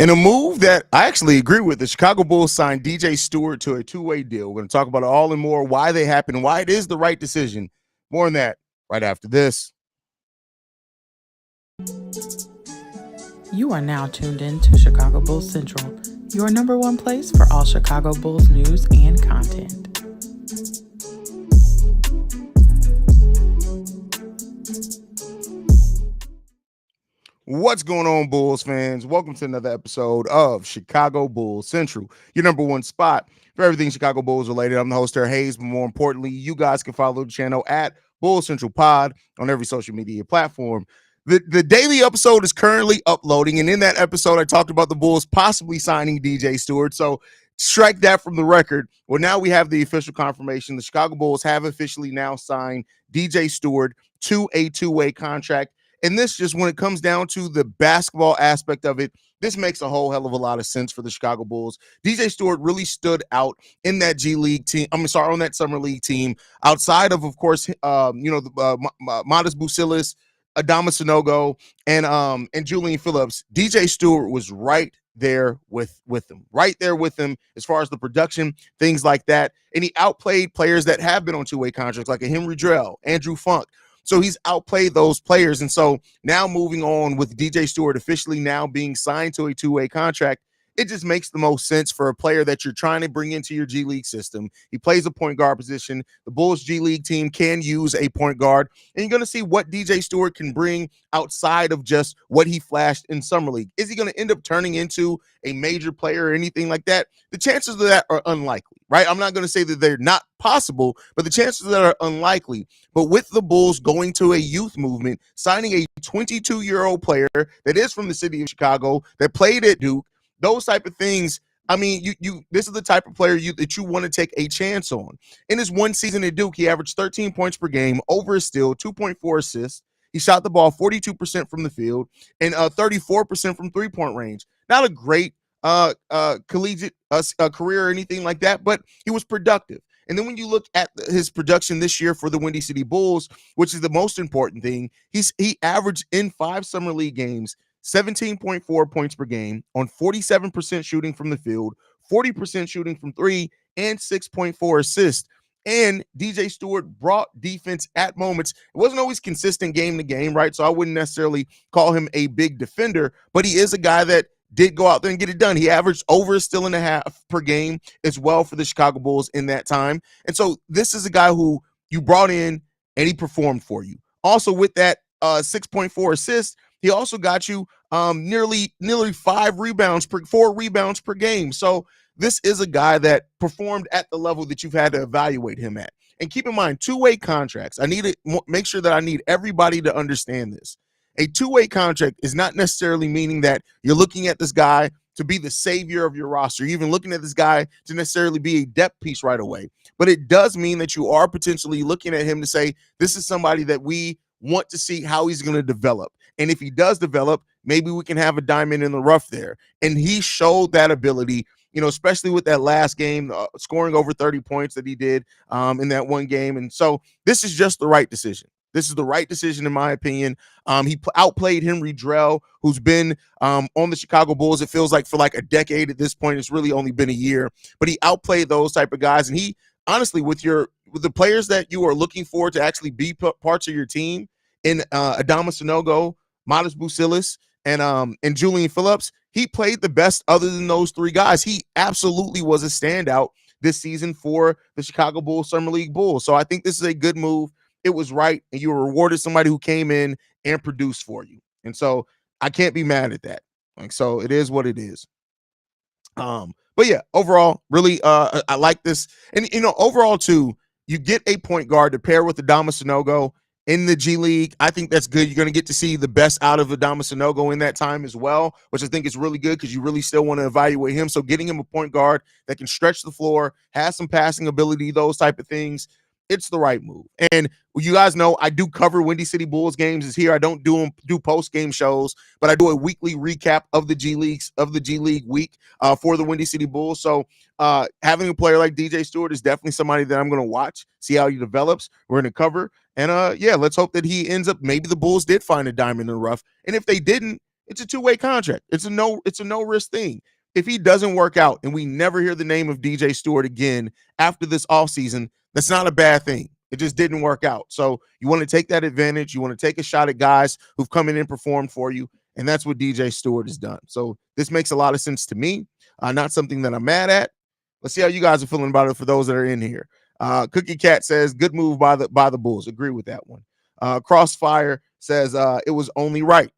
In a move that I actually agree with, the Chicago Bulls signed DJ Steward to a two-way deal. We're going to talk about it all and more, why they happened, why it is the right decision. More on that right after this. You are now tuned in to Chicago Bulls Central, your number one place for all Chicago Bulls news and content. What's going on, Bulls fans? Welcome to another episode of Chicago Bulls Central, your number one spot for everything Chicago Bulls related. I'm the host there, Haize, but more importantly, you guys can follow the channel at Bulls Central Pod on every social media platform. The daily episode is currently uploading, and in that episode, I talked about the Bulls possibly signing DJ Steward. So strike that from the record. Well, now we have the official confirmation. The Chicago Bulls have officially now signed DJ Steward to a two-way contract. And this just when it comes down to the basketball aspect of it, this makes a whole hell of a lot of sense for the Chicago Bulls. DJ Steward really stood out in that G League team. On that summer league team. Outside of course, Modest Bucilis, Adama Sanogo, and Julian Phillips. DJ Steward was right there with them as far as the production, things like that. And he outplayed players that have been on two-way contracts, like a Henry Drell, Andrew Funk. So he's outplayed those players. And so now moving on with DJ Steward officially now being signed to a two-way contract, it just makes the most sense for a player that you're trying to bring into your G League system. He plays a point guard position. The Bulls G League team can use a point guard, and you're going to see what DJ Steward can bring outside of just what he flashed in Summer League. Is he going to end up turning into a major player or anything like that? The chances of that are unlikely, right? I'm not going to say that they're not possible, but the chances of that are unlikely. But with the Bulls going to a youth movement, signing a 22-year-old player that is from the city of Chicago, that played at Duke, those type of things, I mean, this is the type of player that you want to take a chance on. In his one season at Duke, he averaged 13 points per game, over a steal, 2.4 assists. He shot the ball 42% from the field and 34% from three-point range. Not a great collegiate career or anything like that, but he was productive. And then when you look at his production this year for the Windy City Bulls, which is the most important thing, he averaged in 5 summer league games 17.4 points per game on 47% shooting from the field, 40% shooting from three, and 6.4 assists. And DJ Steward brought defense at moments. It wasn't always consistent game to game, right? So I wouldn't necessarily call him a big defender, but he is a guy that did go out there and get it done. He averaged over a steal and a half per game as well for the Chicago Bulls in that time. And so this is a guy who you brought in and he performed for you. Also with that 6.4 assists, he also got you nearly 4 rebounds per game. So this is a guy that performed at the level that you've had to evaluate him at. And keep in mind, two-way contracts. I need to make sure that I need everybody to understand this. A two-way contract is not necessarily meaning that you're looking at this guy to be the savior of your roster. You're even looking at this guy to necessarily be a depth piece right away. But it does mean that you are potentially looking at him to say, this is somebody that we want to see how he's going to develop. And if he does develop, maybe we can have a diamond in the rough there. And he showed that ability, especially with that last game, scoring over 30 points that he did in that one game. And so this is just the right decision. This is the right decision, in my opinion. He outplayed Henry Drell, who's been on the Chicago Bulls, it feels like, for like a decade at this point. It's really only been a year. But he outplayed those type of guys. And he, honestly, with the players that you are looking for to actually be parts of your team in Adama Sanogo, Modest Bucilis, and Julian Phillips, he played the best other than those three guys. He absolutely was a standout this season for the Chicago Bulls Summer League Bulls. So I think this is a good move. It was right, and you rewarded somebody who came in and produced for you. And so I can't be mad at that. So it is what it is. But yeah, overall, really, I like this. And, overall, too, you get a point guard to pair with Adama Sanogo in the G League. I think that's good. You're going to get to see the best out of Adama Sanogo in that time as well, which I think is really good because you really still want to evaluate him. So getting him a point guard that can stretch the floor, has some passing ability, those type of things, it's the right move. And you guys know I do cover Windy City Bulls games is here. I don't do post-game shows, but I do a weekly recap of the G League week for the Windy City Bulls. So having a player like DJ Steward is definitely somebody that I'm going to watch, see how he develops. We're going to cover. And yeah, let's hope that he ends up, maybe the Bulls did find a diamond in the rough. And if they didn't, It's a two-way contract. It's a no risk thing. If he doesn't work out and we never hear the name of DJ Steward again after this offseason, that's not a bad thing. It just didn't work out. So you want to take that advantage. You want to take a shot at guys who've come in and performed for you. And that's what DJ Steward has done. So this makes a lot of sense to me. Not something that I'm mad at. Let's see how you guys are feeling about it for those that are in here. Cookie Cat says, good move by the Bulls. Agree with that one. Crossfire says, it was only right.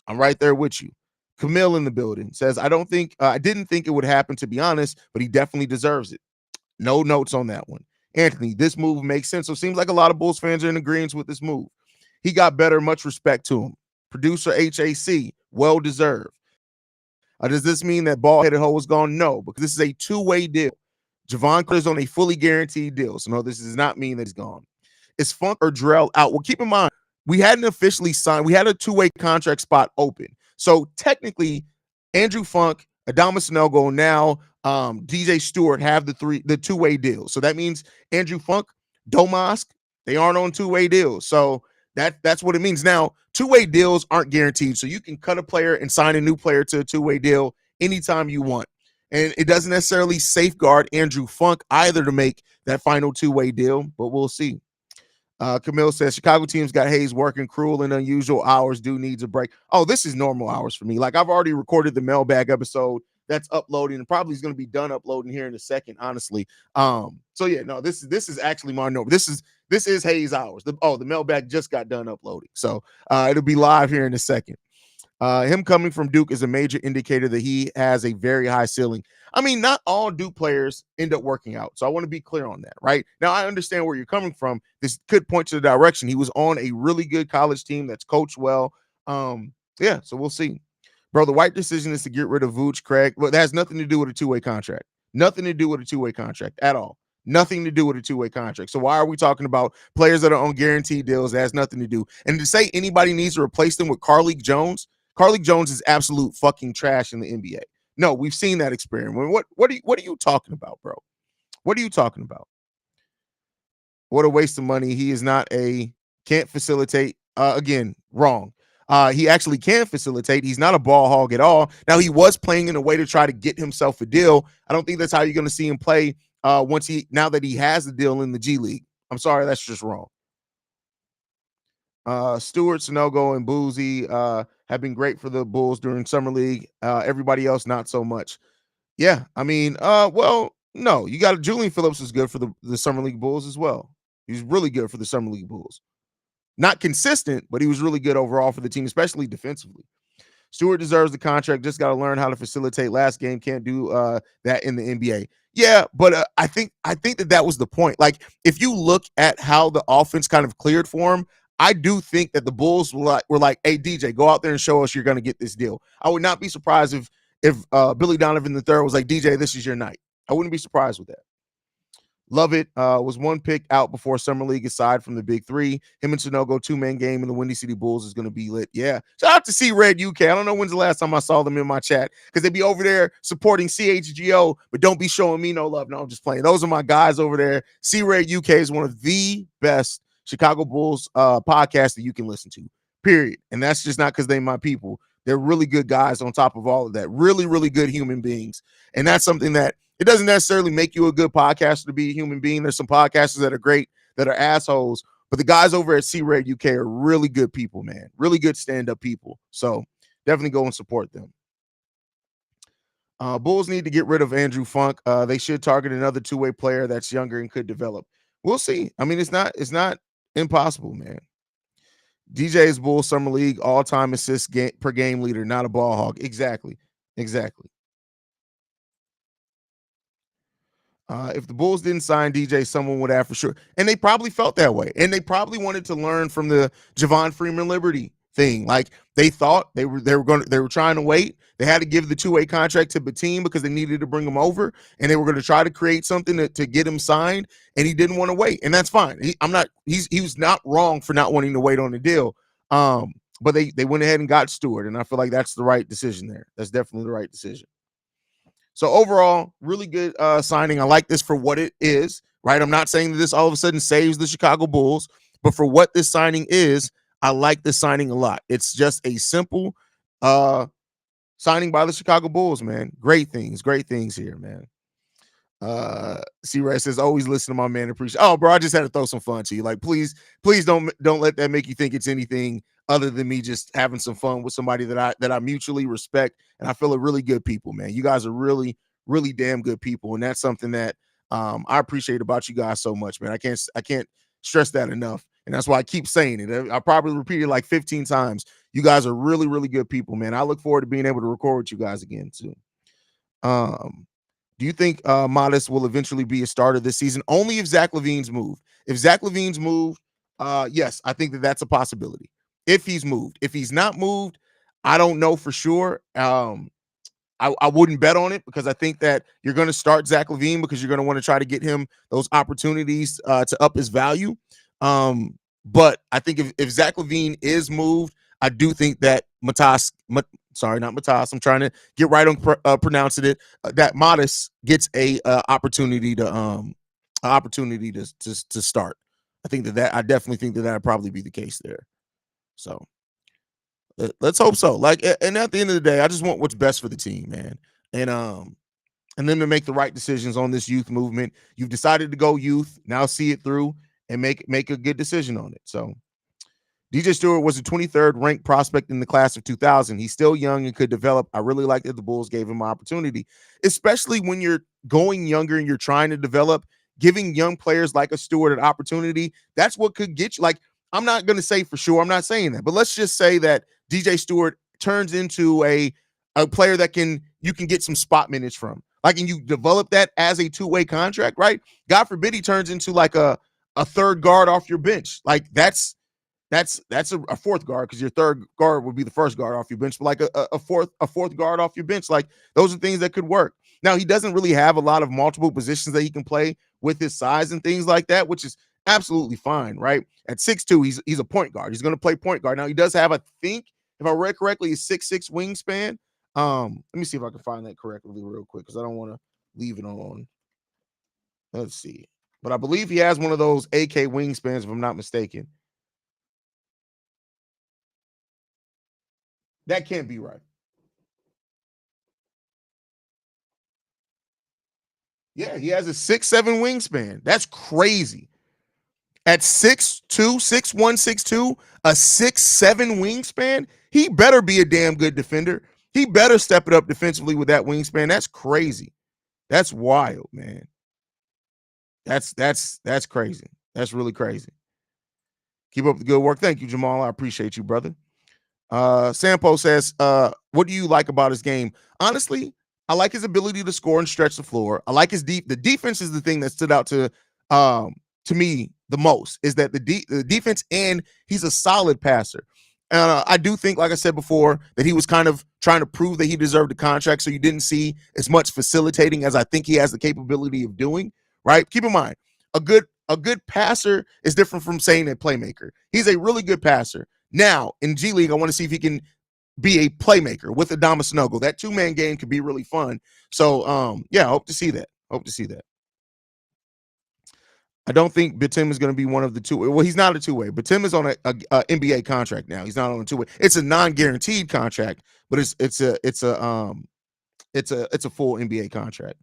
I'm right there with you. Camille in the building says, I didn't think it would happen, to be honest, but he definitely deserves it. No notes on that one. Anthony, this move makes sense. So it seems like a lot of Bulls fans are in agreement with this move. He got better, much respect to him. Producer HAC, well deserved. Does this mean that ball-headed hoe is gone? No, because this is a two-way deal. Javon Carter's on a fully guaranteed deal. So no, this does not mean that he's gone. Is Funk or Drell out? Well, keep in mind, we hadn't officially signed. We had a two-way contract spot open. So technically, Andrew Funk, Adama Sanogo, now DJ Steward have the two-way deals. So that means Andrew Funk, Domask, they aren't on two-way deals. So that's what it means. Now, two-way deals aren't guaranteed. So you can cut a player and sign a new player to a two-way deal anytime you want. And it doesn't necessarily safeguard Andrew Funk either to make that final two-way deal, but we'll see. Camille says, Chicago teams got Haize working cruel and unusual hours. Dude needs a break. Oh, this is normal hours for me. Like, I've already recorded the mailbag episode that's uploading and probably is going to be done uploading here in a second, honestly. So yeah, no, this is actually my normal. This is Haize hours. The mailbag just got done uploading. So it'll be live here in a second. Him coming from Duke is a major indicator that he has a very high ceiling. I mean, not all Duke players end up working out. So I want to be clear on that, right? Now, I understand where you're coming from. This could point to the direction. He was on a really good college team that's coached well. Yeah, so we'll see. Bro, the right decision is to get rid of Vooch, Craig. But that has nothing to do with a two-way contract. Nothing to do with a two-way contract at all. Nothing to do with a two-way contract. So why are we talking about players that are on guaranteed deals? That has nothing to do. And to say anybody needs to replace them with Carlik Jones is absolute fucking trash in the NBA. No, we've seen that experiment. What are you talking about, bro? What are you talking about? What a waste of money. He is can't facilitate. Again, wrong. He actually can facilitate. He's not a ball hog at all. Now, he was playing in a way to try to get himself a deal. I don't think that's how you're going to see him play now that he has the deal in the G League. I'm sorry, that's just wrong. Stewart, Sanogo, and Boozy have been great for the Bulls during Summer League. Everybody else, not so much. Yeah, I mean, well, no. You got Julian Phillips was good for the Summer League Bulls as well. He's really good for the Summer League Bulls. Not consistent, but he was really good overall for the team, especially defensively. Stewart deserves the contract. Just got to learn how to facilitate. Last game can't do that in the NBA. Yeah, but I think that was the point. Like, if you look at how the offense kind of cleared for him, I do think that the Bulls were like, hey, DJ, go out there and show us you're going to get this deal. I would not be surprised if Billy Donovan III was like, DJ, this is your night. I wouldn't be surprised with that. Love it. Was one pick out before Summer League aside from the big three. Him and Sanogo, two-man game in the Windy City Bulls is going to be lit. Yeah. Shout out to C-Red UK. I don't know when's the last time I saw them in my chat because they be over there supporting CHGO, but don't be showing me no love. No, I'm just playing. Those are my guys over there. C-Red UK is one of the best Chicago Bulls podcasts that you can listen to, period. And that's just not because they're my people. They're really good guys on top of all of that. Really, really good human beings. And that's something that it doesn't necessarily make you a good podcaster to be a human being. There's some podcasters that are great, that are assholes. But the guys over at C-Red UK are really good people, man. Really good stand-up people. So definitely go and support them. Bulls need to get rid of Andrew Funk. They should target another two-way player that's younger and could develop. We'll see. I mean, it's not impossible, man. DJ's Bulls Summer League all-time assists per game leader, not a ball hog. Exactly. If the Bulls didn't sign DJ, someone would have for sure. And they probably felt that way. And they probably wanted to learn from the Javon Freeman Liberty thing. Like, they thought they were trying to wait. They had to give the two-way contract to Batum because they needed to bring him over, and they were going to try to create something to get him signed, and he didn't want to wait. And that's fine. He was not wrong for not wanting to wait on the deal. But they went ahead and got Steward, and I feel like that's the right decision there. That's definitely the right decision. So overall, really good signing. I like this for what it is, right? I'm not saying that this all of a sudden saves the Chicago Bulls, but for what this signing is, I like this signing a lot. It's just a simple signing by the Chicago Bulls, man. Great things here, man. C-Ray says, always listen to my man. Appreciate. Oh, bro, I just had to throw some fun to you. Like, please don't let that make you think it's anything other than me just having some fun with somebody that I mutually respect and I feel are really good people, man. You guys are really, really damn good people, and that's something that I appreciate about you guys so much, man. I can't stress that enough, and that's why I keep saying it. I probably repeated it like 15 times. You guys are really, really good people, man. I look forward to being able to record with you guys again too. Do you think Modest will eventually be a starter this season? Only if Zach LaVine's moved. If Zach LaVine's moved, yes, I think that's a possibility. If he's moved. If he's not moved, I don't know for sure. I wouldn't bet on it because I think that you're going to start Zach LaVine because you're going to want to try to get him those opportunities to up his value. But I think if Zach LaVine is moved, I do think that not Matas. I'm trying to get right on pronouncing it. That Modest gets a opportunity to start. I definitely think that would probably be the case there. So let's hope so. Like, and at the end of the day, I just want what's best for the team, man. And them to make the right decisions on this youth movement. You've decided to go youth. Now see it through and make a good decision on it. So DJ Steward was the 23rd ranked prospect in the class of 2000. He's still young and could develop. I really like that the Bulls gave him an opportunity, especially when you're going younger and you're trying to develop. Giving young players like a Steward an opportunity, that's what could get you. Like, I'm not going to say for sure, I'm not saying that, but let's just say that DJ Steward turns into a player that you can get some spot minutes from. Like, and you develop that as a two-way contract, right? God forbid he turns into like a third guard off your bench. Like, that's a fourth guard because your third guard would be the first guard off your bench, but like a fourth guard off your bench. Like, those are things that could work. Now, he doesn't really have a lot of multiple positions that he can play with his size and things like that, which is absolutely fine, right? At 6'2", he's a point guard. He's going to play point guard. Now, he does have, I think, if I read correctly, a 6'6" wingspan. Let me see if I can find that correctly real quick because I don't want to leave it on. Let's see. But I believe he has one of those AK wingspans, if I'm not mistaken. That can't be right. Yeah, he has a 6'7" wingspan. That's crazy. At 6'2", 6'1", 6'2", a 6'7" wingspan, he better be a damn good defender. He better step it up defensively with that wingspan. That's crazy. That's wild, man. That's crazy. That's really crazy. Keep up the good work. Thank you, Jamal. I appreciate you, brother. Sampo says, what do you like about his game? Honestly, I like his ability to score and stretch the floor. I like his the defense is the thing that stood out to me the most, is that the defense, and he's a solid passer. I do think, like I said before, that he was kind of trying to prove that he deserved a contract, so you didn't see as much facilitating as I think he has the capability of doing, right? Keep in mind, a good passer is different from saying a playmaker. He's a really good passer. Now, in G League, I want to see if he can be a playmaker with Adama Snogo. That two-man game could be really fun. So, yeah, I hope to see that. I don't think Batum is going to be one of the two. Well, he's not a two-way. Batum is on a NBA contract now. He's not on a two-way. It's a non-guaranteed contract, but it's a full NBA contract.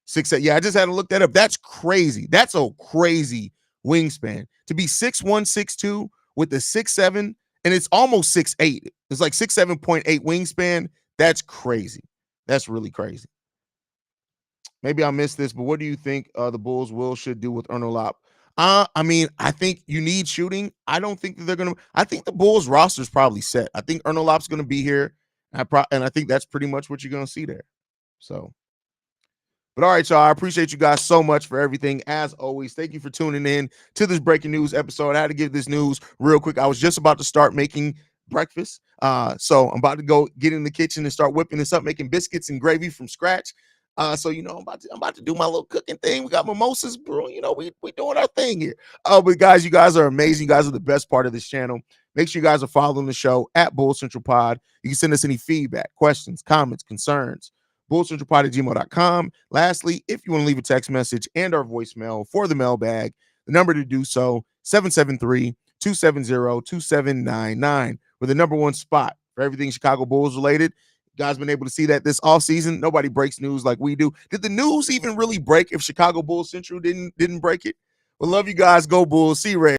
6'8". Yeah, I just had to look that up. That's crazy. That's a crazy wingspan to be 6'1", 6'2" with the 6'7", and it's almost 6'8". It's like 6'7.8" wingspan. That's crazy. That's really crazy. Maybe I missed this, but what do you think the Bulls should do with Erno Lop? I mean, I think you need shooting. I don't think that they're going to. I think the Bulls roster is probably set. I think Erno Lop's going to be here, and I think that's pretty much what you're going to see there. So, but all right, y'all. I appreciate you guys so much for everything. As always, thank you for tuning in to this breaking news episode. I had to give this news real quick. I was just about to start making breakfast, so I'm about to go get in the kitchen and start whipping this up, making biscuits and gravy from scratch. So I'm about to do my little cooking thing. We got mimosas brewing. We doing our thing here. But guys, you guys are amazing. You guys are the best part of this channel. Make sure you guys are following the show at Bull Central Pod. You can send us any feedback, questions, comments, concerns. BullCentralPod@gmail.com. Lastly, if you want to leave a text message and our voicemail for the mailbag, the number to do so, 773-270-2799. We're the number one spot for everything Chicago Bulls related. You guys been able to see that this offseason. Nobody breaks news like we do. Did the news even really break if Chicago Bulls Central didn't break it? Well, love you guys. Go Bulls. See you, Ray.